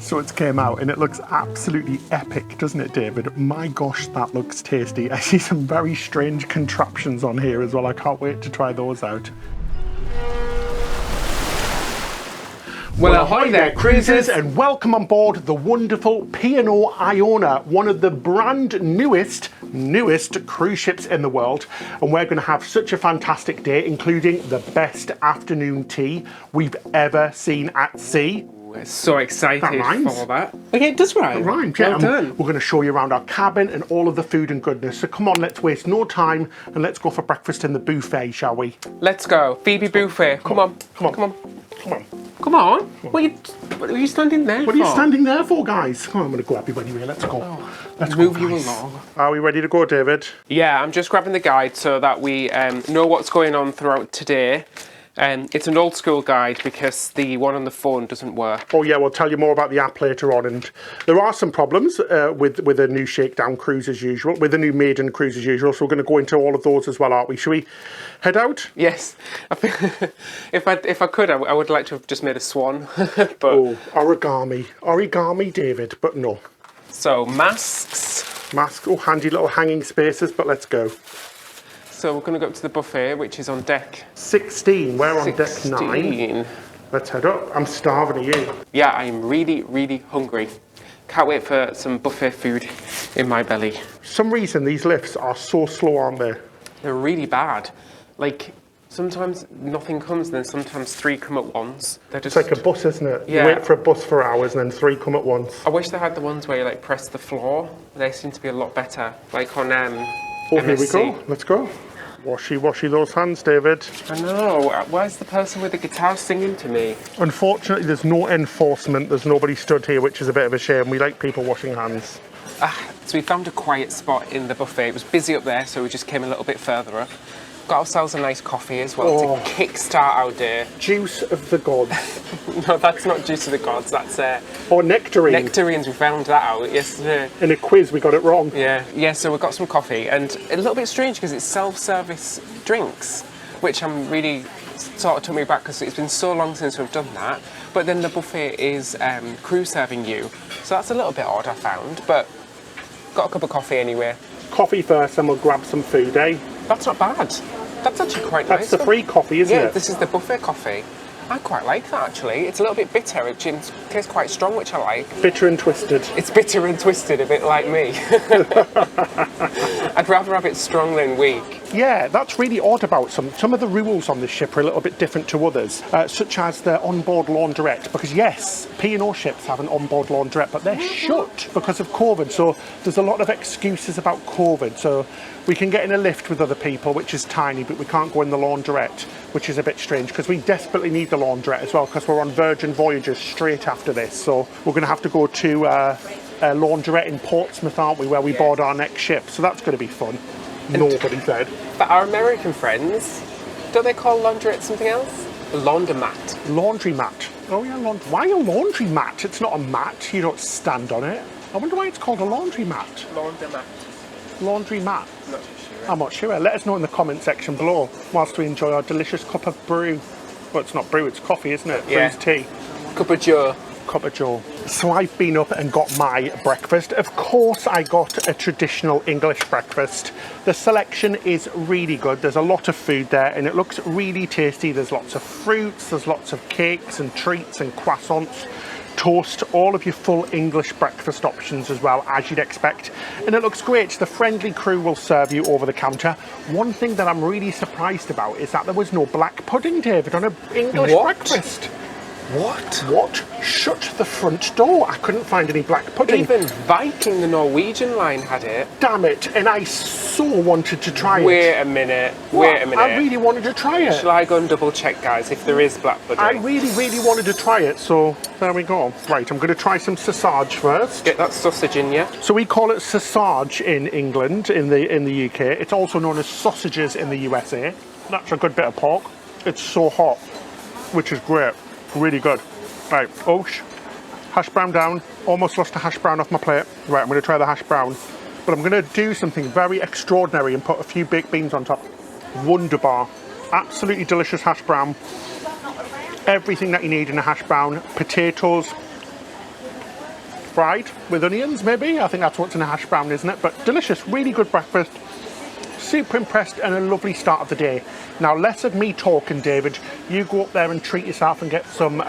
So it's came out and it looks absolutely epic, doesn't it, David? My gosh, that looks tasty. I see some very strange contraptions on here as well. I can't wait to try those out. Well, ahoy there, cruisers, and welcome on board the wonderful P&O Iona, one of the brand newest cruise ships in the world. And we're going to have such a fantastic day, including the best afternoon tea we've ever seen at sea. We're so excited for that. Okay, it does rhyme. It rhymes, yeah. Well done. We're going to show you around our cabin and all of the food and goodness. So come on, let's waste no time and let's go for breakfast in the buffet, shall we? Let's go. Phoebe buffet. Come on. Come on. Come on. Come on. Come on. What are you standing there for? What are you standing there for, guys? Come on, I'm going to grab you anyway. Let's go. Let's move go, you along. Are we ready to go, David? Yeah, I'm just grabbing the guide so that we know what's going on throughout today. It's an old school guide because the one on the phone doesn't work. Oh yeah, we'll tell you more about the app later on, and there are some problems with a new shakedown cruise as usual, with a new maiden cruise as usual, so we're going to go into all of those as well, aren't we? Shall we head out? Yes. If I could, I would like to have just made a swan. But oh, origami, David, but no. So masks. Oh, handy little hanging spaces, but let's go. So we're going to go up to the buffet, which is on deck 16. We're on deck 9. Let's head up. I'm starving, are you? Yeah, I'm really, really hungry. Can't wait for some buffet food in my belly. For some reason, these lifts are so slow, aren't they? They're really bad. Like, sometimes nothing comes, and then sometimes 3 come at once. They're just... It's like a bus, isn't it? Yeah. You wait for a bus for hours, and then 3 come at once. I wish they had the ones where you, like, press the floor. They seem to be a lot better. Like on Oh, here we MSC. go. Let's go. Washy those hands, David. I know. Where's the person with the guitar singing to me? Unfortunately, there's no enforcement. There's nobody stood here, which is a bit of a shame. We like people washing hands. So we found a quiet spot in the buffet. It was busy up there, so we just came a little bit further up. Got ourselves a nice coffee as well to kickstart our day. Juice of the gods. No, that's not juice of the gods. That's nectarine. Nectarines. We found that out yesterday. In a quiz, we got it wrong. Yeah. So we got some coffee, and a little bit strange because it's self-service drinks, which I'm really sort of took me back because it's been so long since we've done that. But then the buffet is crew serving you, so that's a little bit odd, I found. But got a cup of coffee anyway. Coffee first, and we'll grab some food, eh? That's not bad. That's actually quite nice. That's the free coffee, isn't it? Yeah, this is the buffet coffee. I quite like that, actually. It's a little bit bitter. It tastes quite strong, which I like. Bitter and twisted. It's bitter and twisted, a bit like me. I'd rather have it strong than weak. Yeah, that's really odd about some of the rules on this ship are a little bit different to others, such as the onboard laundrette, because yes, P&O ships have an onboard laundrette, but they're shut because of COVID, so there's a lot of excuses about COVID. So we can get in a lift with other people, which is tiny, but we can't go in the laundrette, which is a bit strange, because we desperately need the laundrette as well, because we're on Virgin Voyages straight after this, so we're going to have to go to a laundrette in Portsmouth, aren't we, where we board our next ship, so that's going to be fun. Nobody said. But our American friends, don't they call laundrette something else? A laundromat. Laundromat. Oh yeah, why a laundromat? It's not a mat, you don't stand on it. I wonder why it's called a laundromat. Laundromat. Laundromat. Not too sure. I'm not sure. Let us know in the comment section below whilst we enjoy our delicious cup of brew. Well, it's not brew, it's coffee, isn't it? Yeah. Brew's tea. Cup of joe. Cup of joe. So I've been up and got my breakfast. Of course, I got a traditional English breakfast. The selection is really good. There's a lot of food there and it looks really tasty. There's lots of fruits, there's lots of cakes and treats and croissants, toast, all of your full English breakfast options as well, as you'd expect. And it looks great. The friendly crew will serve you over the counter. One thing that I'm really surprised about is that there was no black pudding, David, on an English breakfast. What? Shut the front door. I couldn't find any black pudding. Even Viking, the Norwegian line, had it. Damn it. And I so wanted to try it. Wait a minute. I really wanted to try it. Shall I go and double check, guys, if there is black pudding? I really wanted to try it, so there we go. Right, I'm going to try some sausage first. Get that sausage in you. So we call it sausage in England, in the UK. It's also known as sausages in the USA. That's a good bit of pork. It's so hot, which is great. Really good. Right, hash brown down. Almost lost a hash brown off my plate. Right, I'm going to try the hash brown. But I'm going to do something very extraordinary and put a few baked beans on top. Wunderbar. Absolutely delicious hash brown. Everything that you need in a hash brown. Potatoes, fried with onions, maybe. I think that's what's in a hash brown, isn't it? But delicious, really good breakfast. Super impressed and a lovely start of the day. Now, less of me talking, David. You go up there and treat yourself and get some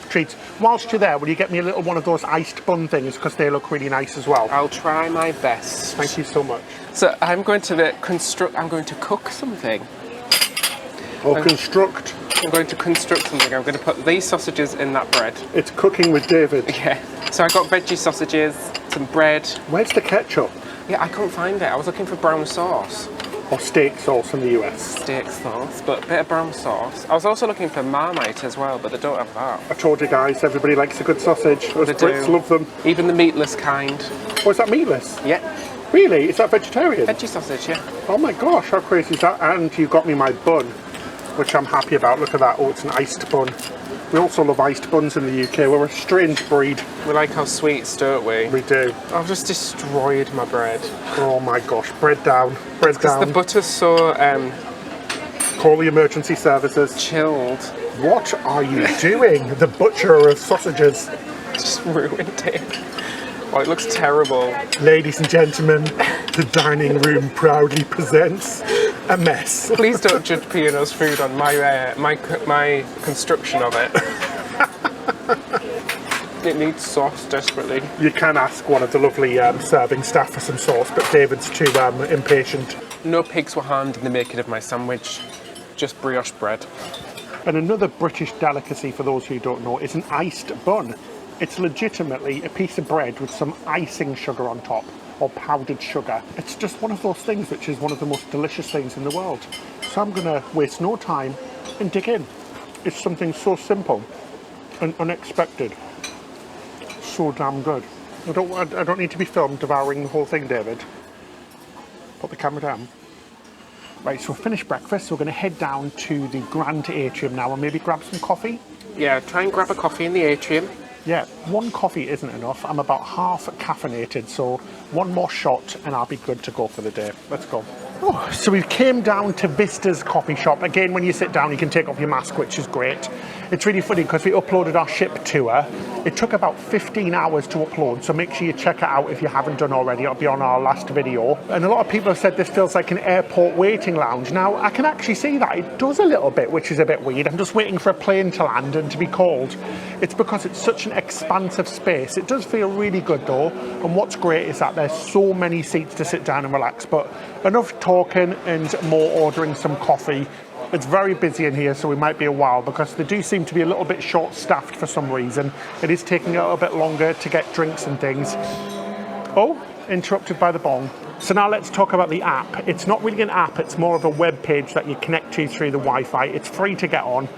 treats. Whilst you're there, will you get me a little one of those iced bun things, because they look really nice as well? I'll try my best. Thank you so much. So I'm going to cook something. Construct. I'm going to construct something. I'm going to put these sausages in that bread. It's cooking with David. Yeah. So I got veggie sausages, some bread. Where's the ketchup? Yeah, I couldn't find it. I was looking for brown sauce. Or steak sauce in the US. Steak sauce, but a bit of brown sauce. I was also looking for Marmite as well, but they don't have that. I told you guys, everybody likes a good sausage. Us They Brits do. love them. Even the meatless kind. Oh, is that meatless? Yeah. Really? Is that vegetarian? Veggie sausage, yeah. Oh my gosh, how crazy is that? And you got me my bun, which I'm happy about. Look at that. Oh, it's an iced bun. We also love iced buns in the UK. We're a strange breed. We like our sweets, don't we? We do. I've just destroyed my bread. Oh my gosh, bread down. Bread Because down. the butter's so Call the emergency services. chilled. What are you doing? The butcher of sausages. Just ruined it. Oh, it looks terrible. Ladies and gentlemen, the dining room proudly presents a mess. Please don't judge P&O's food on my construction of it. It needs sauce desperately. You can ask one of the lovely serving staff for some sauce, but David's too impatient. No pigs were harmed in the making of my sandwich. Just brioche bread. And another British delicacy, for those who don't know, is an iced bun. It's legitimately a piece of bread with some icing sugar on top, or powdered sugar. It's just one of those things which is one of the most delicious things in the world. So I'm gonna waste no time and dig in. It's something so simple and unexpected. So damn good. I don't need to be filmed devouring the whole thing, David. Put the camera down. Right, so we've finished breakfast, so we're gonna head down to the Grand Atrium now and maybe grab some coffee. Yeah, try and grab a coffee in the atrium. Yeah, one coffee isn't enough. I'm about half caffeinated, so one more shot and I'll be good to go for the day. Let's go. Oh, so we came down to Vista's coffee shop. Again, when you sit down, you can take off your mask, which is great. It's really funny because we uploaded our ship tour. It took about 15 hours to upload, so make sure you check it out if you haven't done already. It'll be on our last video. And a lot of people have said this feels like an airport waiting lounge. Now, I can actually see that. It does a little bit, which is a bit weird. I'm just waiting for a plane to land and to be called. It's because it's such an expansive space. It does feel really good though. And what's great is that there's so many seats to sit down and relax, but enough talking and more ordering some coffee. It's very busy in here, so we might be a while because they do seem to be a little bit short-staffed for some reason. It is taking a little bit longer to get drinks and things. Oh, interrupted by the bong. So now let's talk about the app. It's not really an app, it's more of a web page that you connect to through the Wi-Fi. It's free to get on,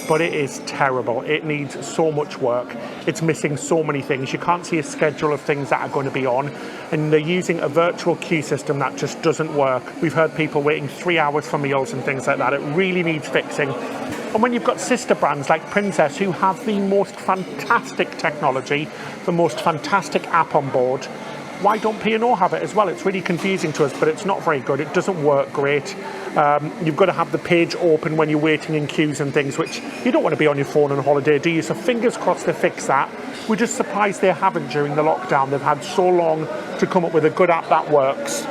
but it is terrible. It needs so much work. It's missing so many things. You can't see a schedule of things that are going to be on, and they're using a virtual queue system that just doesn't work. We've heard people waiting 3 hours for meals and things like that. It really needs fixing. And when you've got sister brands like Princess who have the most fantastic technology, the most fantastic app on board, why don't P&O have it as well? It's really confusing to us, but it's not very good. It doesn't work great. You've got to have the page open when you're waiting in queues and things, which you don't want to be on your phone on holiday, do you? So fingers crossed they fix that. We're just surprised they haven't during the lockdown. They've had so long to come up with a good app that works,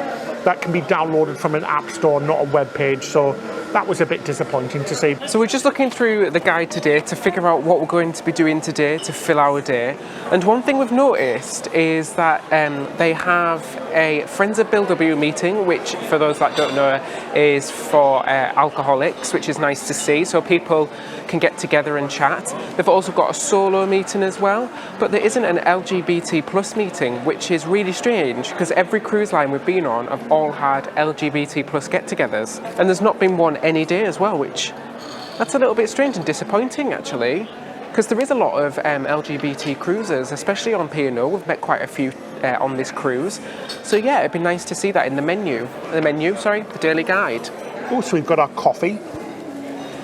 that can be downloaded from an app store, not a web page. So that was a bit disappointing to see. So we're just looking through the guide today to figure out what we're going to be doing today to fill our day. And one thing we've noticed is that they have a Friends of Bill W meeting, which for those that don't know is for alcoholics, which is nice to see. So people can get together and chat. They've also got a solo meeting as well, but there isn't an LGBT plus meeting, which is really strange because every cruise line we've been on have all had LGBT plus get-togethers. And there's not been one any day as well, which that's a little bit strange and disappointing actually, because there is a lot of LGBT cruisers, especially on P&O. We've met quite a few on this cruise, so yeah, it'd be nice to see that in the the daily guide. Oh, so we've got our coffee.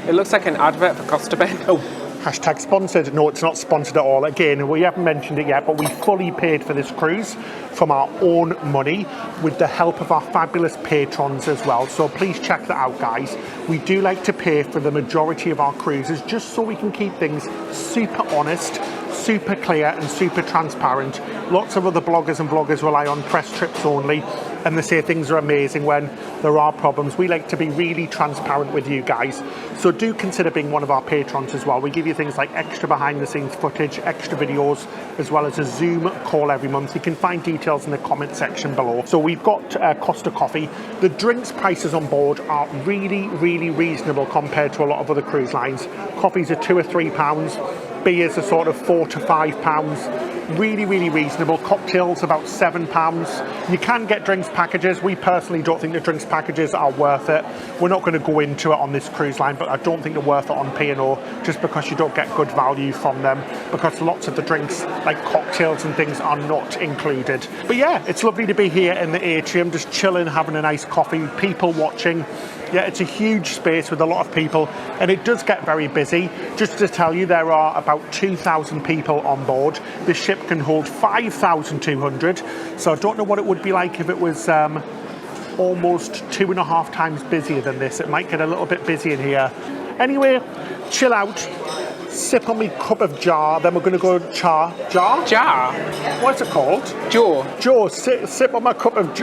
It looks like an advert for Costa Ben. Oh, hashtag sponsored. No, it's not sponsored at all. Again, we haven't mentioned it yet, but we fully paid for this cruise from our own money with the help of our fabulous patrons as well. So please check that out, guys. We do like to pay for the majority of our cruises just so we can keep things super honest, super clear and super transparent. Lots of other bloggers and bloggers rely on press trips only, and they say things are amazing when there are problems. We like to be really transparent with you guys, so do consider being one of our patrons as well. We give you things like extra behind the scenes footage, extra videos, as well as a Zoom call every month. You can find details in the comment section below. So we've got Costa Coffee. The drinks prices on board are really, really reasonable compared to a lot of other cruise lines. Coffees are £2 or £3, beers are sort of £4 to £5. Really, really reasonable. Cocktails about £7. You can get drinks packages. We personally don't think the drinks packages are worth it. We're not going to go into it on this cruise line, but I don't think they're worth it on P&O, just because you don't get good value from them, because lots of the drinks like cocktails and things are not included. But yeah, it's lovely to be here in the Atrium, just chilling, having a nice coffee, people watching. Yeah, it's a huge space with a lot of people, and it does get very busy. Just to tell you, there are about 2,000 people on board. The ship can hold 5,200, so I don't know what it would be like if it was almost 2.5 times busier than this. It might get a little bit busy in here. Anyway, chill out, sip on my cup of jar, then we're going to go jar? What's it called? Joe, sip on my cup of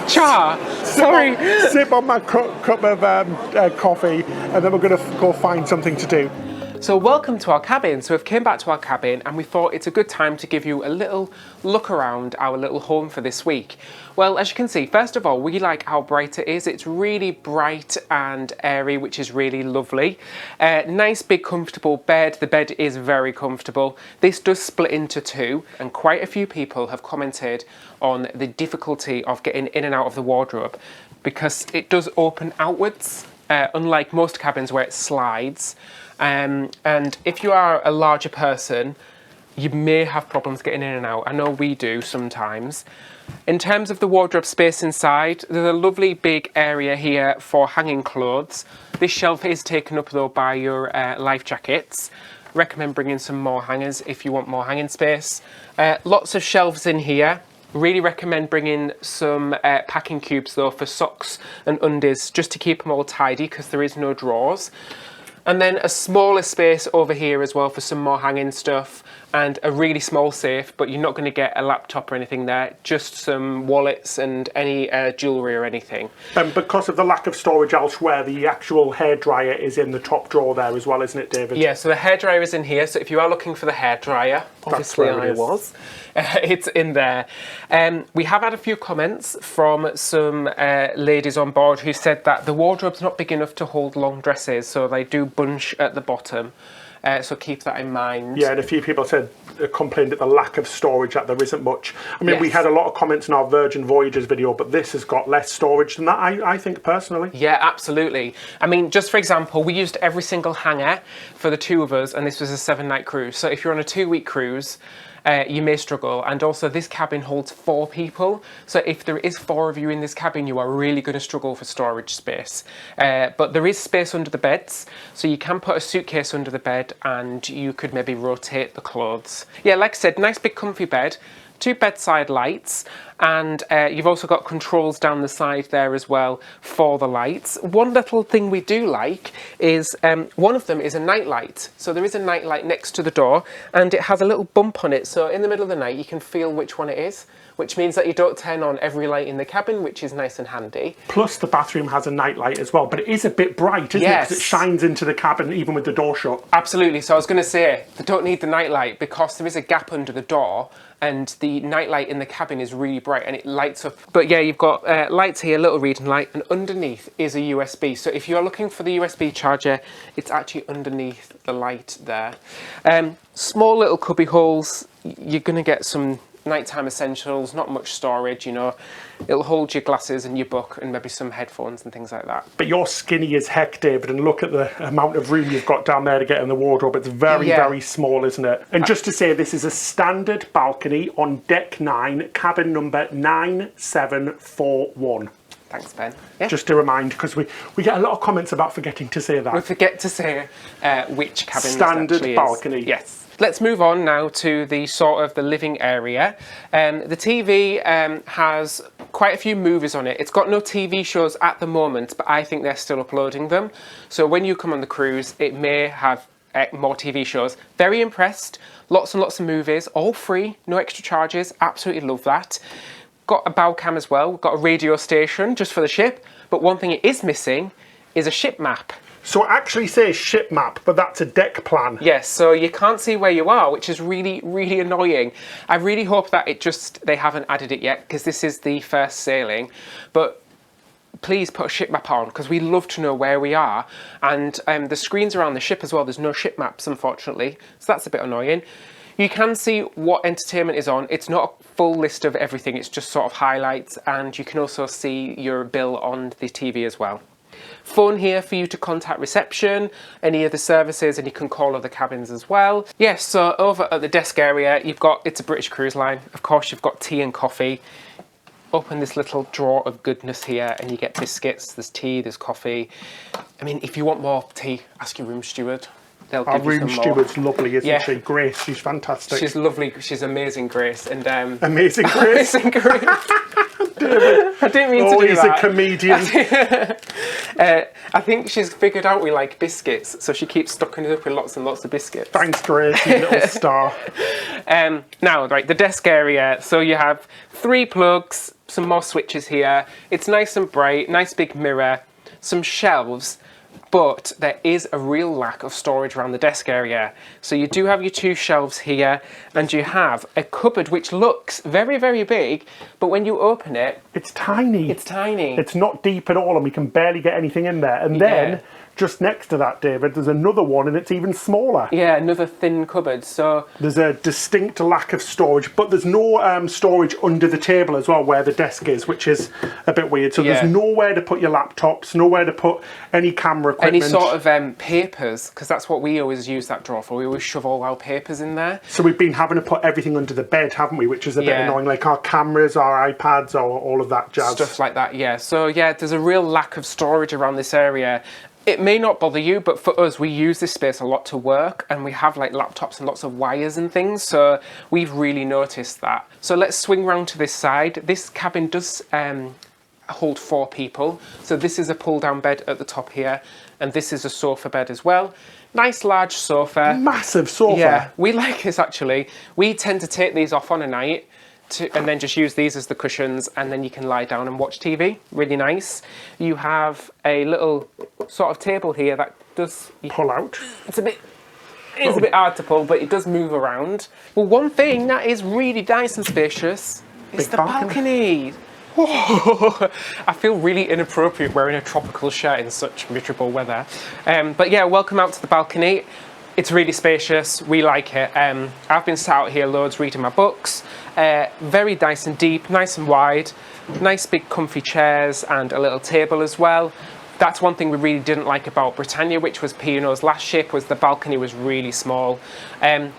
sip on my cup of coffee, and then we're going to go find something to do. So welcome to our cabin. So we've came back to our cabin and we thought it's a good time to give you a little look around our little home for this week. Well, as you can see, first of all, we like how bright it is. It's really bright and airy, which is really lovely. Nice big comfortable bed. The bed is very comfortable. This does split into two, and quite a few people have commented on the difficulty of getting in and out of the wardrobe because it does open outwards, unlike most cabins where it slides. And if you are a larger person, you may have problems getting in and out. I know we do sometimes. In terms of the wardrobe space inside, there's a lovely big area here for hanging clothes. This shelf is taken up though by your life jackets. Recommend bringing some more hangers if you want more hanging space. Lots of shelves in here. Really recommend bringing some packing cubes though for socks and undies, just to keep them all tidy because there is no drawers. And then a smaller space over here as well for some more hanging stuff, and a really small safe, but you're not going to get a laptop or anything there, just some wallets and any jewellery or anything. And because of the lack of storage elsewhere, the actual hairdryer is in the top drawer there as well, isn't it, David? Yeah, so the hairdryer is in here, so if you are looking for the hairdryer, obviously I was, it's in there. We have had a few comments from some ladies on board who said that the wardrobe's not big enough to hold long dresses, so they do bunch at the bottom. So keep that in mind. Yeah, and a few people complained at the lack of storage, that there isn't much. I mean, we had a lot of comments in our Virgin Voyages video, but this has got less storage than that, I think, personally. Yeah, absolutely. I mean, just for example, we used every single hanger for the two of us, and this was a 7-night cruise. So if you're on a 2-week cruise, you may struggle. And also this cabin holds 4 people. So if there is 4 of you in this cabin, you are really going to struggle for storage space. But there is space under the beds. So you can put a suitcase under the bed and you could maybe rotate the clothes. Yeah, like I said, nice big comfy bed. 2 bedside lights, and you've also got controls down the side there as well for the lights. One little thing we do like is one of them is a night light. So there is a night light next to the door, and it has a little bump on it, so in the middle of the night you can feel which one it is, which means that you don't turn on every light in the cabin, which is nice and handy. Plus the bathroom has a night light as well, but it is a bit bright, isn't it? Because it shines into the cabin even with the door shut. Absolutely. So I was going to say, they don't need the night light because there is a gap under the door, and the night light in the cabin is really bright and it lights up. But yeah, you've got lights here, little reading light, and underneath is a USB. So if you're looking for the USB charger, it's actually underneath the light there. Small little cubby holes. You're going to get some nighttime essentials, not much storage, you know. It'll hold your glasses and your book and maybe some headphones and things like that. But you're skinny as heck, David, and look at the amount of room you've got down there to get in the wardrobe. It's very, very small, isn't it? And just to say, this is a standard balcony on deck 9, cabin number 9741. Thanks, Ben. Yeah. Just to remind, because we get a lot of comments about forgetting to say that. We forget to say which cabin standard this balcony. Is. Yes. Let's move on now to the sort of the living area. The TV has quite a few movies on it. It's got no TV shows at the moment, but I think they're still uploading them. So when you come on the cruise, it may have more TV shows. Very impressed. Lots and lots of movies, all free, no extra charges. Absolutely love that. Got a bow cam as well. We've got a radio station just for the ship. But one thing it is missing is a ship map. So it actually says ship map, but that's a deck plan. Yes, so you can't see where you are, which is really, really annoying. I really hope that they haven't added it yet, because this is the first sailing. But please put a ship map on, because we love to know where we are. And the screens around the ship as well, there's no ship maps, unfortunately. So that's a bit annoying. You can see what entertainment is on. It's not a full list of everything, it's just sort of highlights. And you can also see your bill on the TV as well. Phone here for you to contact reception, any of the services, and you can call other cabins as well. Yes, so over at the desk area, it's a British Cruise Line. Of course, you've got tea and coffee. Open this little drawer of goodness here and you get biscuits, there's tea, there's coffee. I mean, if you want more tea, ask your room steward. They'll give you some more. Our room steward's lovely, isn't she? Grace, she's fantastic. She's lovely, she's amazing, Grace. And amazing Grace? Amazing Grace. I didn't mean to do he's that. A comedian. I think she's figured out we like biscuits, so she keeps stocking it up with lots and lots of biscuits. Thanks, Grace, you little star. Now, right, the desk area. So you have 3 plugs, some more switches here. It's nice and bright, nice big mirror, some shelves. But there is a real lack of storage around the desk area. So you do have your 2 shelves here, and you have a cupboard which looks very, very big, but when you open it... It's tiny. It's tiny. It's not deep at all, and we can barely get anything in there. And then, just next to that, David, there's another one, and it's even smaller. Yeah, another thin cupboard, so... There's a distinct lack of storage, but there's no storage under the table as well, where the desk is, which is a bit weird. So there's nowhere to put your laptops, nowhere to put any camera equipment. Any sort of papers, because that's what we always use that drawer for. We always shove all our papers in there. So we've been having to put everything under the bed, haven't we? Which is a bit annoying, like our cameras, our iPads, all of that jazz. Stuff like that, yeah. So yeah, there's a real lack of storage around this area. It may not bother you, but for us, we use this space a lot to work, and we have like laptops and lots of wires and things, so we've really noticed that. So let's swing round to this side. This cabin does hold 4 people. So this is a pull-down bed at the top here, and this is a sofa bed as well. Nice large sofa. Massive sofa. Yeah, we like this actually. We tend to take these off on a night, and then just use these as the cushions, and then you can lie down and watch TV. Really nice. You have a little sort of table here that does pull out. It's a bit hard to pull, but it does move around. Well, one thing that is really nice and spacious is the balcony. I feel really inappropriate wearing a tropical shirt in such miserable weather. But yeah, welcome out to the balcony. It's really spacious, we like it. I've been sat out here loads reading my books. Very nice and deep, nice and wide. Nice big comfy chairs and a little table as well. That's one thing we really didn't like about Britannia, which was P&O's last ship, was the balcony was really small. I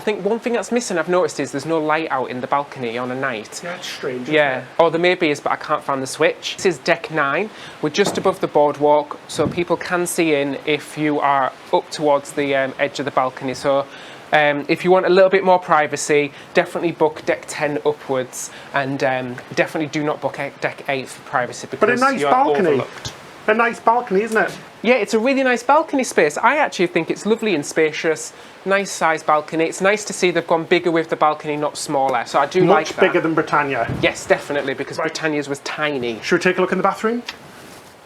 think one thing that's missing I've noticed is there's no light out in the balcony on a night. Yeah, it's strange. Yeah, or there maybe is, but I can't find the switch. This is deck 9. We're just above the boardwalk, so people can see in if you are up towards the edge of the balcony. So if you want a little bit more privacy, definitely book deck 10 upwards, and definitely do not book deck 8 for privacy, because but a nice balcony. Overlooked. A nice balcony, isn't it? Yeah, it's a really nice balcony space. I actually think it's lovely and spacious. Nice size balcony. It's nice to see they've gone bigger with the balcony, not smaller. So I do like that. Much bigger than Britannia. Yes, definitely, because Britannia's was tiny. Should we take a look in the bathroom?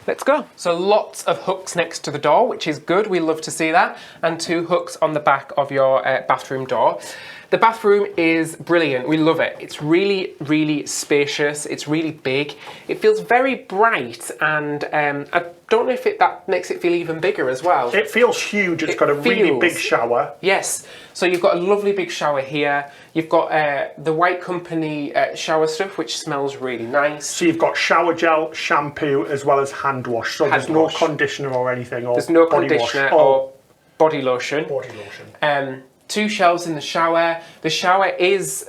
Let's go. So lots of hooks next to the door, which is good. We love to see that. And 2 hooks on the back of your bathroom door. The bathroom is brilliant. We love it. It's really, really spacious. It's really big. It feels very bright, and I don't know if that makes it feel even bigger as well. It feels huge. It's got a really big shower. Yes. So you've got a lovely big shower here. You've got the White Company shower stuff, which smells really nice. So you've got shower gel, shampoo, as well as hand wash. So there's no conditioner or anything, or there's no conditioner or body lotion. Body lotion. 2 shelves in the shower. The shower is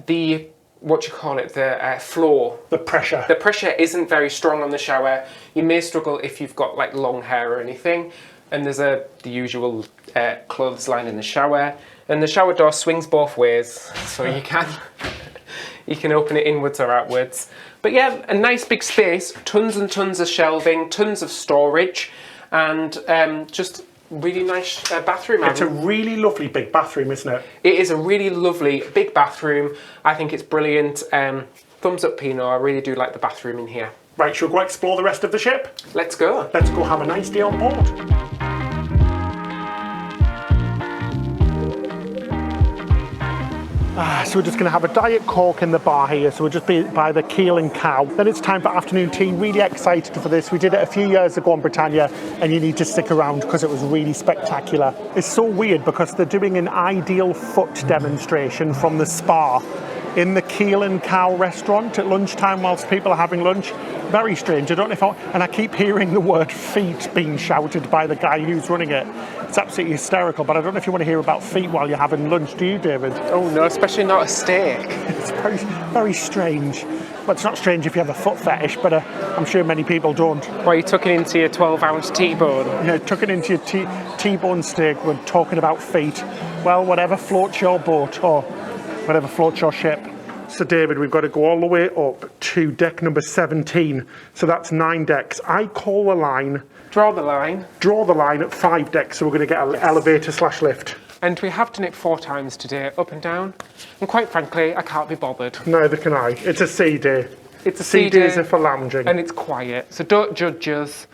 the floor. The pressure. The pressure isn't very strong on the shower. You may struggle if you've got like long hair or anything. And there's the usual clothesline in the shower. And the shower door swings both ways, so you can open it inwards or outwards. But yeah, a nice big space, tons and tons of shelving, tons of storage, and just really nice bathroom. It's a really lovely big bathroom, isn't it? It is a really lovely big bathroom. I think it's brilliant. Thumbs up, P&O. I really do like the bathroom in here. Right, shall we go explore the rest of the ship? Let's go. Let's go have a nice day on board. So we're just going to have a Diet Coke in the bar here, so we'll just be by the Keel and Cow. Then it's time for afternoon tea. Really excited for this. We did it a few years ago on Britannia, and you need to stick around because it was really spectacular. It's so weird because they're doing an ideal foot demonstration from the spa in the Keel and Cow restaurant at lunchtime whilst people are having lunch. Very strange. I don't know if and I keep hearing the word feet being shouted by the guy who's running it. It's absolutely hysterical, but I don't know if you want to hear about feet while you're having lunch, do you, David? Oh no, especially not a steak. It's very, very strange. Well, it's not strange if you have a foot fetish, but I'm sure many people don't. Why are you tucking into your 12-ounce T-bone? Yeah, tucking into your T-bone steak, we're talking about feet. Well, whatever floats your boat, or whatever floats your ship. So David, we've got to go all the way up to deck number 17. So that's 9 decks. I call the line. Draw the line. Draw the line at 5 decks, so we're going to get an elevator/lift. And we have done it 4 times today, up and down. And quite frankly, I can't be bothered. Neither can I. It's a sea day. It's a sea days are for lounging. And it's quiet, so don't judge us.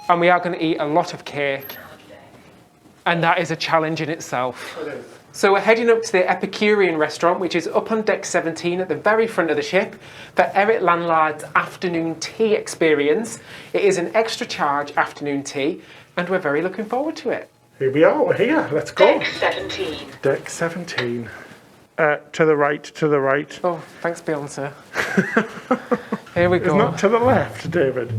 And we are going to eat a lot of cake. And that is a challenge in itself. It is. So we're heading up to the Epicurean restaurant, which is up on deck 17 at the very front of the ship, for Eric Lanlard's afternoon tea experience. It is an extra charge afternoon tea, and we're very looking forward to it. Here we are, we're here, let's go. Deck 17. Deck 17. To the right, to the right. Oh, thanks, Beyonce. Here we go. It's not to the left, David.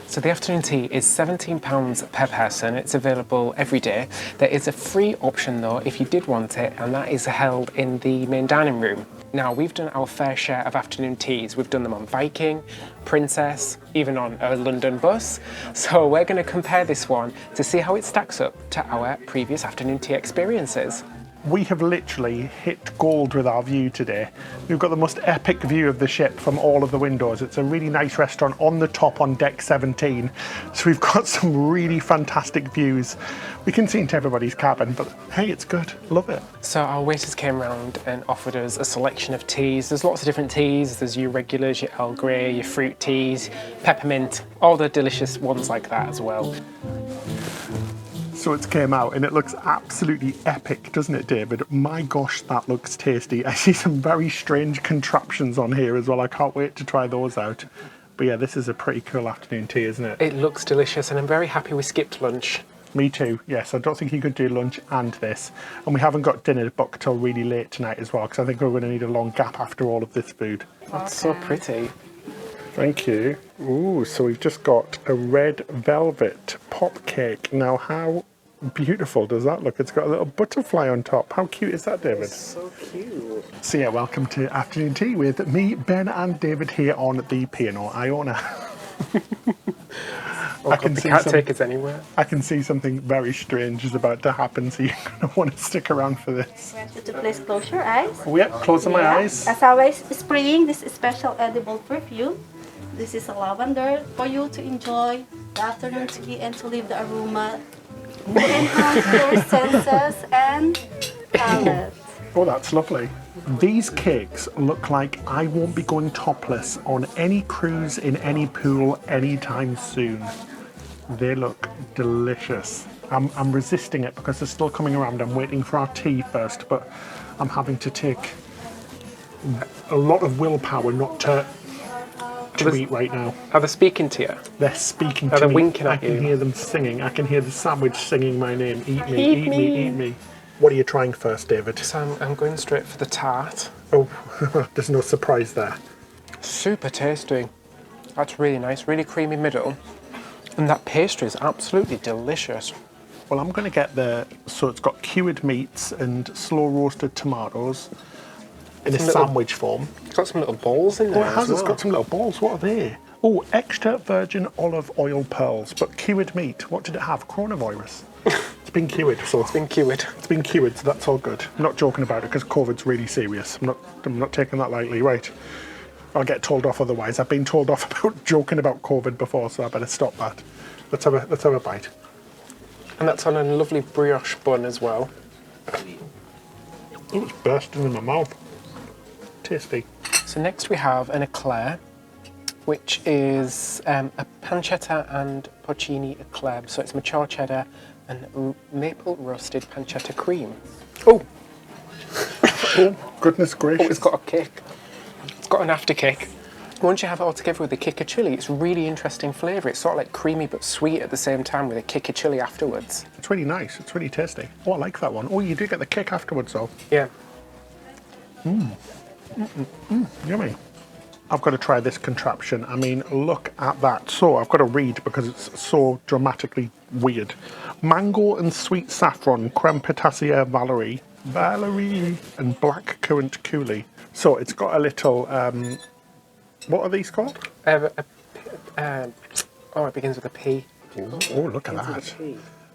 So the afternoon tea is £17 per person. It's available every day. There is a free option though if you did want it, and that is held in the main dining room. Now, we've done our fair share of afternoon teas. We've done them on Viking, Princess, even on a London bus. So we're going to compare this one to see how it stacks up to our previous afternoon tea experiences. We have literally hit gold with our view today. We've got the most epic view of the ship from all of the windows. It's a really nice restaurant on the top on deck 17. So we've got some really fantastic views. We can see into everybody's cabin, but hey, it's good. Love it. So our waiters came round and offered us a selection of teas. There's lots of different teas. There's your regulars, your Earl Grey, your fruit teas, peppermint, all the delicious ones like that as well. So it's came out and it looks absolutely epic, doesn't it, David? My gosh, that looks tasty. I see some very strange contraptions on here as well. I can't wait to try those out. But yeah, this is a pretty cool afternoon tea, isn't it? It looks delicious, and I'm very happy we skipped lunch. Me too, yes. I don't think you could do lunch and this. And we haven't got dinner booked till really late tonight as well, because I think we're going to need a long gap after all of this food. That's so pretty. Thank you. Ooh, so we've just got a red velvet pop cake. Now, how beautiful does that look? It's got a little butterfly on top. How cute is that, David? So cute. So yeah, welcome to Afternoon Tea with me, Ben and David here on the P&O Iona. Oh God, they can't take us anywhere. I can see something very strange is about to happen, so you're going to want to stick around for this. I want you to please close your eyes. Oh yeah, closing my eyes. As always, spraying this special edible perfume. This is a lavender for you to enjoy the afternoon tea and to leave the aroma to enhance your senses and palate. Oh, that's lovely. These cakes look like I won't be going topless on any cruise in any pool anytime soon. They look delicious. I'm resisting it because they're still coming around. I'm waiting for our tea first, but I'm having to take a lot of willpower not to eat right now. Are they speaking to you? They're speaking Are to they me. winking I at can you? hear them singing. I can hear the sandwich singing my name. Eat me, eat me, eat me. What are you trying first, David? So I'm going straight for the tart. Oh, there's no surprise there. Super tasty. That's really nice, really creamy middle. And that pastry is absolutely delicious. Well, I'm going to get so it's got cured meats and slow roasted tomatoes in a sandwich form. It's got some little balls in there. Oh, it has. as well. It's got some little balls. What are they? Oh, extra virgin olive oil pearls, but cured meat. What did it have? Coronavirus. It's been cured, so It's been cured. it's been cured, so that's all good. I'm not joking about it because COVID's really serious. I'm not taking that lightly, right? I'll get told off otherwise. I've been told off about joking about COVID before, so I better stop that. Let's have a bite. And that's on a lovely brioche bun as well. Oh, it's bursting in my mouth. Tasty. So next we have an eclair, which is a pancetta and porcini eclair. So it's mature cheddar and maple roasted pancetta cream. Oh, Oh, goodness gracious. it's got a kick. It's got an after kick. Once you have it all together with the kick of chilli, it's really interesting flavour. It's sort of like creamy but sweet at the same time with a kick of chilli afterwards. It's really nice. It's really tasty. Oh, I like that one. Oh, you do get the kick afterwards, though. Yeah. Yummy. I've got to try this contraption. I mean, look at that. So I've got to read because it's so dramatically weird. Mango and sweet saffron, creme potassier Valerie, and black currant coulis. So it's got a little, what are these called? Oh, it begins with a P. Oh, look at that.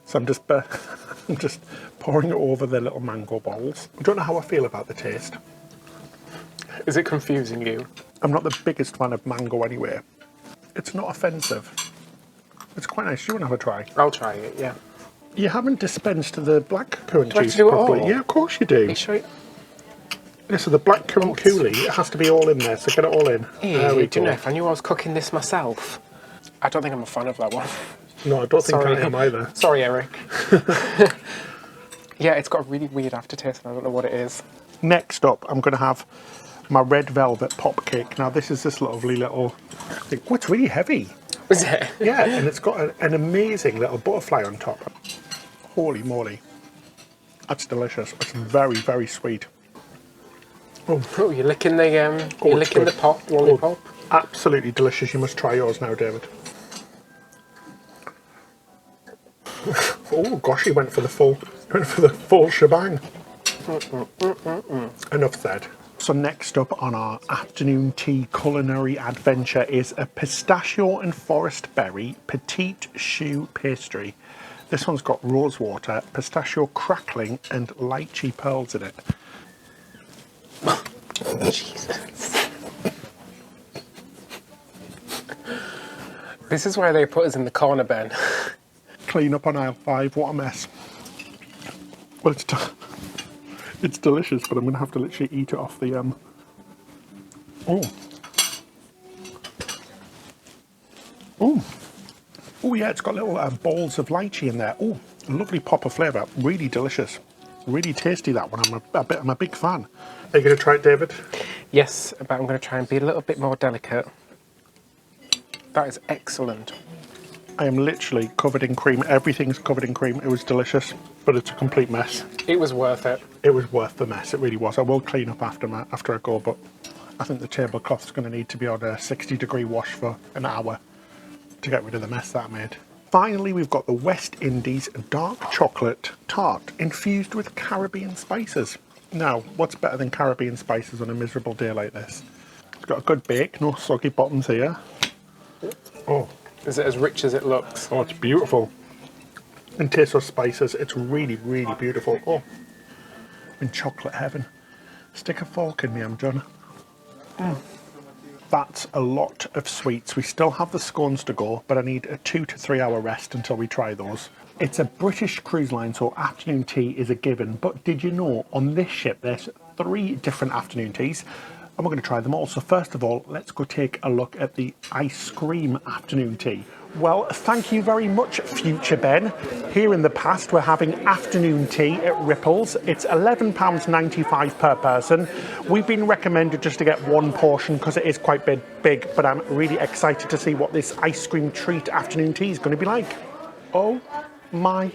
So I'm just, I'm just pouring it over the little mango balls. I don't know how I feel about the taste. Is it confusing you? I'm not the biggest fan of mango anyway. It's not offensive. It's quite nice. Do you want to have a try? I'll try it, yeah. You haven't dispensed the black currant Do I have juice to do it properly. all? Yeah, of course you do. Are you sure? Yeah, so the black currant coulis, it has to be all in there, so get it all in. There we Do you go. know, if I knew I was cooking this myself, I don't think I'm a fan of that one. No, I don't think Sorry. I am either. Sorry, Eric. Yeah, it's got a really weird aftertaste and I don't know what it is. Next up, I'm going to have my red velvet pop cake. Now, this is this lovely little thing. Oh, it's really heavy. Was it? Yeah, and it's got an amazing little butterfly on top. Holy moly. That's delicious. It's very, very sweet. Oh, you're licking the it's you're licking good. the pop lollipop. Absolutely delicious. You must try yours now, David. Oh gosh, he went for the full shebang. Enough said. So next up on our afternoon tea culinary adventure is a pistachio and forest berry petite choux pastry. This one's got rose water, pistachio crackling and lychee pearls in it. Jesus. This is where they put us in the corner, Ben. Clean up on aisle 5, what a mess. Well, it's delicious, but I'm going to have to literally eat it off the... Oh, yeah, it's got little balls of lychee in there. Oh, lovely pop of flavour. Really delicious. Really tasty, that one. I'm a big fan. Are you going to try it, David? Yes, but I'm going to try and be a little bit more delicate. That is excellent. I am literally covered in cream. Everything's covered in cream. It was delicious, but it's a complete mess. It was worth it. It was worth the mess. It really was. I will clean up after I go, but I think the tablecloth's going to need to be on a 60-degree wash for an hour to get rid of the mess that I made. Finally, we've got the West Indies dark chocolate tart infused with Caribbean spices. Now, what's better than Caribbean spices on a miserable day like this? It's got a good bake, no soggy bottoms here. Oh. Is it as rich as it looks? Oh, it's beautiful. And taste those spices. It's really, really beautiful. Oh, I'm in chocolate heaven. Stick a fork in me, I'm done. That's a lot of sweets. We still have the scones to go, but I need a 2 to 3 hour rest until we try those. It's a British cruise line, so afternoon tea is a given. But did you know on this ship there's 3 different afternoon teas? And we're going to try them all. So first of all, let's go take a look at the ice cream afternoon tea. Well, thank you very much, future Ben. Here in the past, we're having afternoon tea at Ripples. It's £11.95 per person. We've been recommended just to get one portion because it is quite big, but I'm really excited to see what this ice cream treat afternoon tea is going to be like. Oh my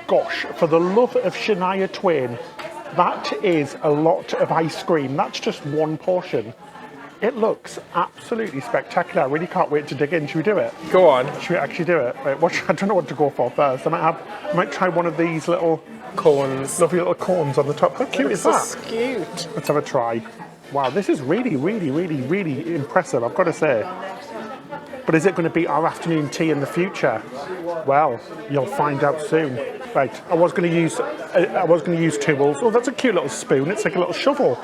gosh, for the love of Shania Twain, that is a lot of ice cream. That's just one portion. It looks absolutely spectacular. I really can't wait to dig in. Should we do it? Go on. Should we actually do it? Wait, I don't know what to go for first. I might try one of these little Cones. lovely little cones on the top. How cute is that? So cute. Let's have a try. Wow, this is really, really, really, really impressive, I've got to say. But is it going to be our afternoon tea in the future? Well, you'll find out soon. Right, I was going to use tools. Oh, that's a cute little spoon. It's like a little shovel.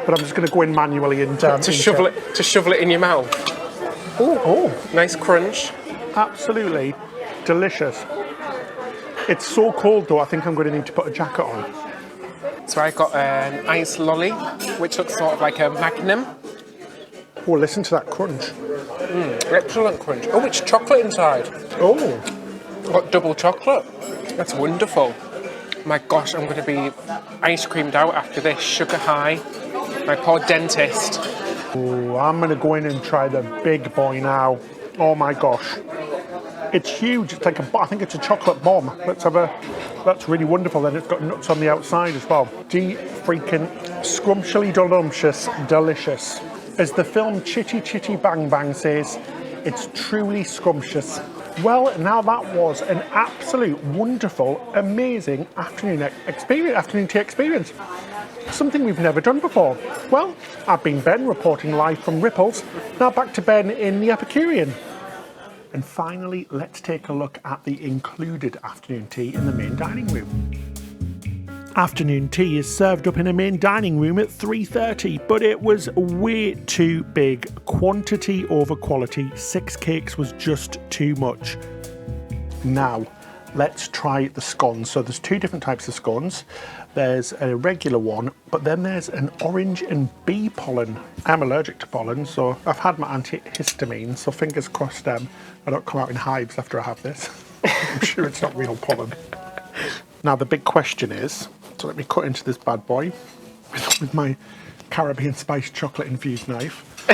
But I'm just going to go in manually and To shovel it in your mouth. Oh, Nice crunch. absolutely delicious. It's so cold though, I think I'm going to need to put a jacket on. So I got an ice lolly, which looks sort of like a magnum. Oh, listen to that crunch. Excellent crunch. Oh, it's chocolate inside. Oh, Got double chocolate. That's wonderful. My gosh, I'm going to be ice creamed out after this. Sugar high. My poor dentist. oh, I'm going to go in and try the big boy now. Oh my gosh. It's huge. It's like I think it's a chocolate bomb. That's really wonderful. Then it's got nuts on the outside as well. Freaking scrumptially delumptious, delicious. As the film Chitty Chitty Bang Bang says, it's truly scrumptious. Well, now that was an absolute wonderful, amazing afternoon tea experience. Something we've never done before. Well, I've been Ben reporting live from Ripples. Now back to Ben in the Epicurean. And finally, let's take a look at the included afternoon tea in the main dining room. Afternoon tea is served up in a main dining room at 3:30, but it was way too big. Quantity over quality. 6 cakes was just too much. Now, let's try the scones. So there's 2 different types of scones. There's a regular one, but then there's an orange and bee pollen. I'm allergic to pollen, so I've had my antihistamine, so fingers crossed I don't come out in hives after I have this. I'm sure it's not real pollen. Now the big question is, so let me cut into this bad boy with my Caribbean spiced chocolate infused knife.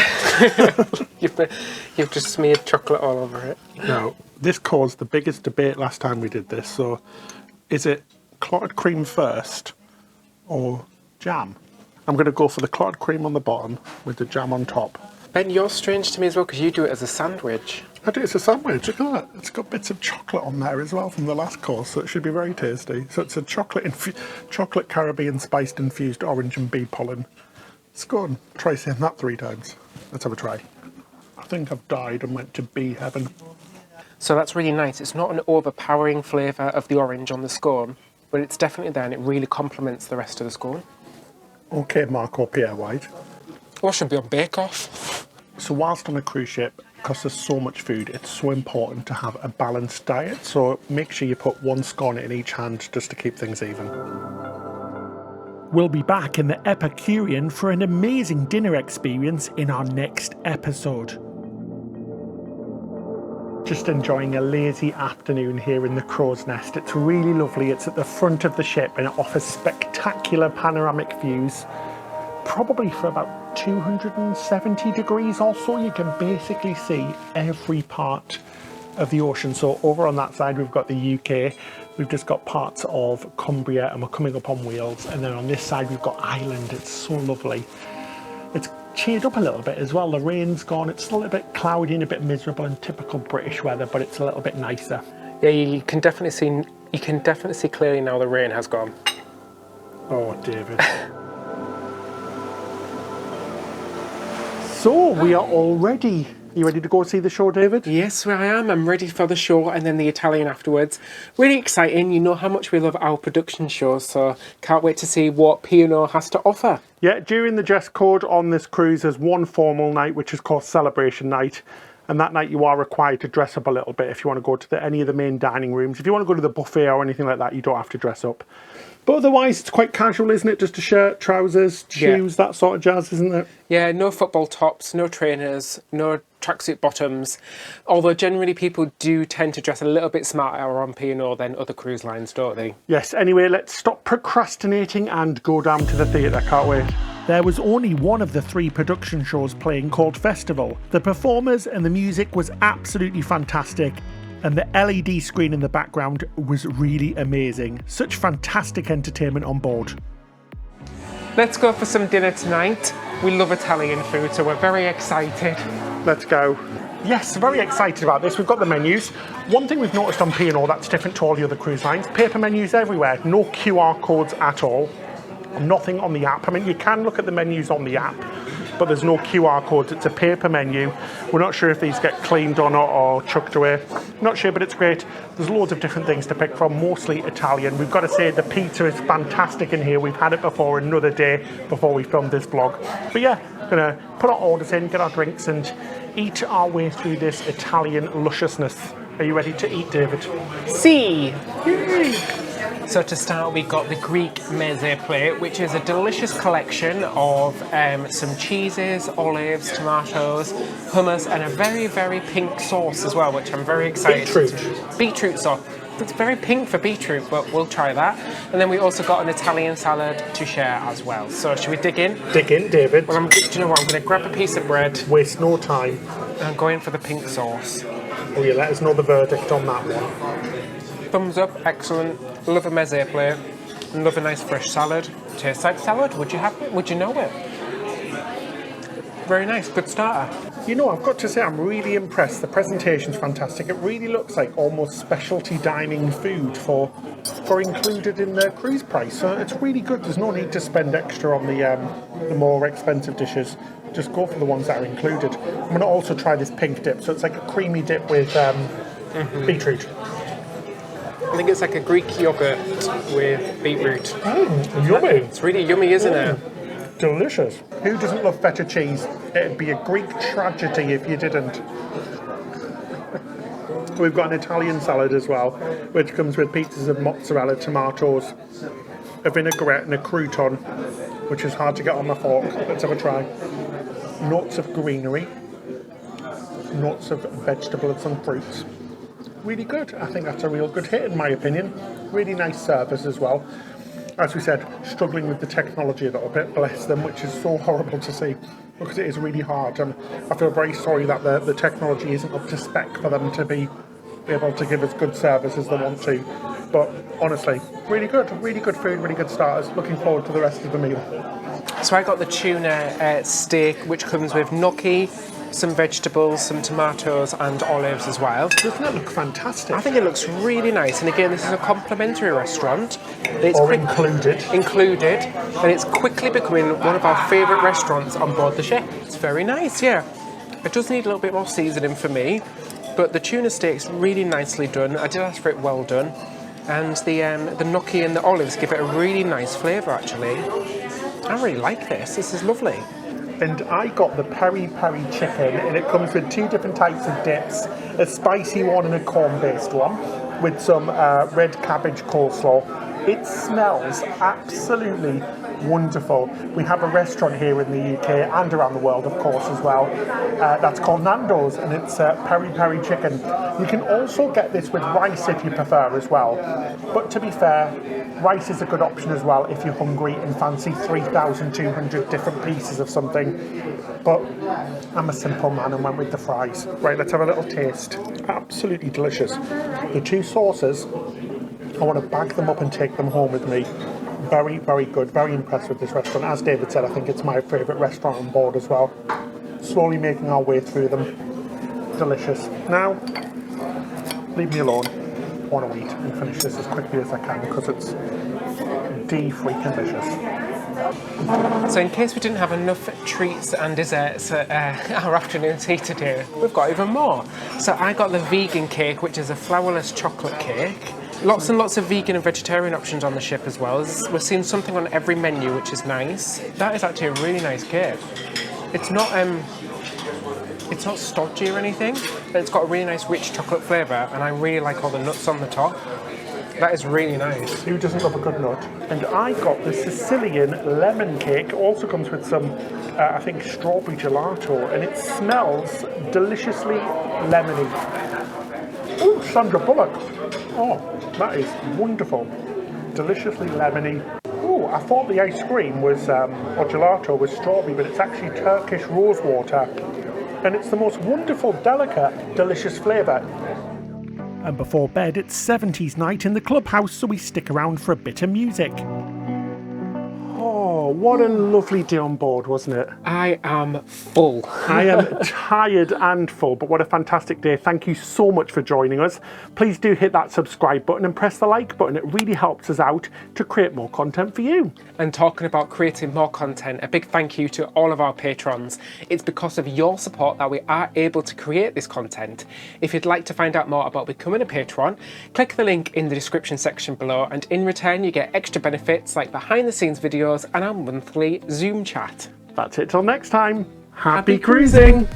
You've just smeared chocolate all over it. Now, this caused the biggest debate last time we did this, so is it clotted cream first or jam? I'm going to go for the clotted cream on the bottom with the jam on top. Ben, you're strange to me as well because you do it as a sandwich. I do, it's a sandwich, look at that. It's got bits of chocolate on there as well from the last course, so it should be very tasty. So it's a chocolate Caribbean spiced infused orange and bee pollen. Let's go and try saying that 3 times. Let's have a try. I think I've died and went to bee heaven. So that's really nice. It's not an overpowering flavour of the orange on the scone, but it's definitely there and it really complements the rest of the scone. Okay, Marco Pierre White. Well, I should be on Bake Off. So whilst on a cruise ship, because there's so much food, it's so important to have a balanced diet. So make sure you put 1 scone in each hand just to keep things even. We'll be back in the Epicurean for an amazing dinner experience in our next episode. Just enjoying a lazy afternoon here in the Crow's Nest. It's really lovely. It's at the front of the ship and it offers spectacular panoramic views. Probably for about 270 degrees or so, you can basically see every part of the ocean. So over on that side, we've got the UK. We've just got parts of Cumbria and we're coming up on Wales. And then on this side, we've got Ireland. It's so lovely. It's cheered up a little bit as well. The rain's gone. It's still a bit cloudy and a bit miserable and typical British weather, but it's a little bit nicer. Yeah, you can definitely see clearly now the rain has gone. Oh, David. So we are all ready. You ready to go see the show, David? Yes, I am. I'm ready for the show and then the Italian afterwards. Really exciting. You know how much we love our production shows, so can't wait to see what P&O has to offer. Yeah, during the dress code on this cruise, there's 1 formal night, which is called Celebration Night. And that night you are required to dress up a little bit if you want to go to any of the main dining rooms. If you want to go to the buffet or anything like that, you don't have to dress up. But otherwise, it's quite casual, isn't it? Just a shirt, trousers, shoes, that sort of jazz, isn't it? Yeah, no football tops, no trainers, no tracksuit bottoms. Although generally people do tend to dress a little bit smarter on P&O than other cruise lines, don't they? Yes, anyway, let's stop procrastinating and go down to the theatre, can't wait. There was only one of the 3 production shows playing called Festival. The performers and the music was absolutely fantastic. And the LED screen in the background was really amazing. Such fantastic entertainment on board. Let's go for some dinner tonight. We love Italian food, so we're very excited. Let's go. Yes, very excited about this. We've got the menus. One thing we've noticed on P&O that's different to all the other cruise lines, paper menus everywhere. No QR codes at all. Nothing on the app. I mean, you can look at the menus on the app, but there's no QR codes. It's a paper menu. We're not sure if these get cleaned or not or chucked away. Not sure, but it's great. There's loads of different things to pick from, mostly Italian. We've got to say the pizza is fantastic in here. We've had it before another day before we filmed this vlog. But yeah, we're going to put our orders in, get our drinks and eat our way through this Italian lusciousness. Are you ready to eat, David? See. So to start, we got the Greek meze plate, which is a delicious collection of some cheeses, olives, tomatoes, hummus, and a very, very pink sauce as well, which I'm very excited. Beetroot sauce. It's very pink for beetroot, but we'll try that. And then we also got an Italian salad to share as well. So should we dig in? Dig in, David. Well, do you know what? I'm going to grab a piece of bread. Waste no time. And I'm going for the pink sauce. Oh yeah, let us know the verdict on that one. Thumbs up, excellent. Love a meze plate. Love a nice fresh salad. Tastes like salad. Would you have it? Would you know it? Very nice, good starter. You know, I've got to say, I'm really impressed. The presentation's fantastic. It really looks like almost specialty dining food for included in the cruise price. So it's really good. There's no need to spend extra on the more expensive dishes. Just go for the ones that are included. I'm going to also try this pink dip. So it's like a creamy dip with beetroot. I think it's like a Greek yogurt with beetroot. Yummy. It's really yummy, isn't it? Delicious. Who doesn't love feta cheese? It'd be a Greek tragedy if you didn't. We've got an Italian salad as well, which comes with pieces of mozzarella, tomatoes, a vinaigrette and a crouton, which is hard to get on my fork. Let's have a try. Notes of greenery, notes of vegetables and fruits. Really good. I think that's a real good hit in my opinion. Really nice service as well. As we said, struggling with the technology a little bit, bless them, which is so horrible to see because it is really hard. And I feel very sorry that the technology isn't up to spec for them to be able to give us good service as they want to. But honestly, really good food, really good starters. Looking forward to the rest of the meal. So I got the tuna steak, which comes with gnocchi, some vegetables, some tomatoes and olives as well. Doesn't it look fantastic? I think it looks really nice, and again this is a complimentary restaurant. It's included, and it's quickly becoming one of our favourite restaurants on board the ship. It's very nice, yeah. It does need a little bit more seasoning for me, but the tuna steak's really nicely done. I did ask for it well done, and the gnocchi and the olives give it a really nice flavour actually. I really like this. This is lovely. And I got the peri peri chicken, and it comes with two different types of dips, a spicy one and a corn-based one, with some red cabbage coleslaw. It smells absolutely wonderful. We have a restaurant here in the UK and around the world, of course, as well. That's called Nando's, and it's peri peri chicken. You can also get this with rice if you prefer as well. But to be fair, rice is a good option as well if you're hungry and fancy 3,200 different pieces of something. But I'm a simple man and went with the fries. Right, let's have a little taste. Absolutely delicious. The two sauces, I want to bag them up and take them home with me. Very, very good. Very impressed with this restaurant. As David said, I think it's my favourite restaurant on board as well. Slowly making our way through them. Delicious. Now, leave me alone. I want to eat and finish this as quickly as I can because it's freaking delicious. So in case we didn't have enough treats and desserts at our afternoon tea today, we've got even more. So I got the vegan cake, which is a flourless chocolate cake. Lots and lots of vegan and vegetarian options on the ship as well. We're seeing something on every menu, which is nice. That is actually a really nice cake. It's not stodgy or anything, but it's got a really nice rich chocolate flavour, and I really like all the nuts on the top. That is really nice. Who doesn't love a good nut? And I got the Sicilian lemon cake. It also comes with some, I think, strawberry gelato, and it smells deliciously lemony. Ooh, Sandra Bullock. Oh, that is wonderful. Deliciously lemony. Ooh, I thought the ice cream was, or gelato was strawberry, but it's actually Turkish rosewater. And it's the most wonderful, delicate, delicious flavour. And before bed, it's 70s night in the clubhouse, so we stick around for a bit of music. Oh, what a lovely day on board, wasn't it? I am full. I am tired and full, but what a fantastic day. Thank you so much for joining us. Please do hit that subscribe button and press the like button. It really helps us out to create more content for you. And talking about creating more content, a big thank you to all of our patrons. It's because of your support that we are able to create this content. If you'd like to find out more about becoming a patron, click the link in the description section below, and in return you get extra benefits like behind the scenes videos and our monthly Zoom chat. That's it till next time. Happy cruising!